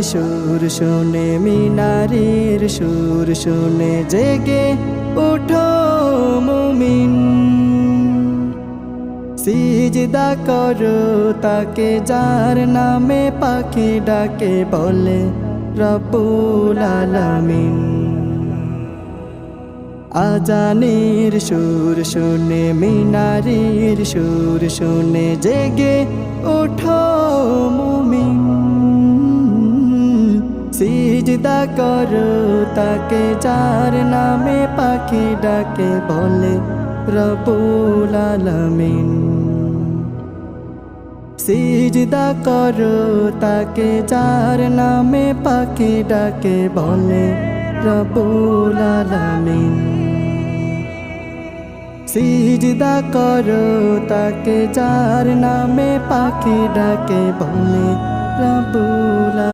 সুর শুনে মিনারের সুর শুনে জেগে ওঠো মুমিন সিজদা করো তাকে যার নামে পাখি ডাকে বলে রব্বুল আলামিন আজানের সুর শুনে মিনারের সুর শুনে জেগে ওঠো মুমিন সিজদা করো তাকে যার নামে পাখি ডাকে বলে রব্বুল আলামিন সিজদা করো তাকে যার নামে পাখি ডাকে বলে রব্বুল আলামিন সিজদা করো তাকে যার নামে পাখি ডাকে বলে রব্বুল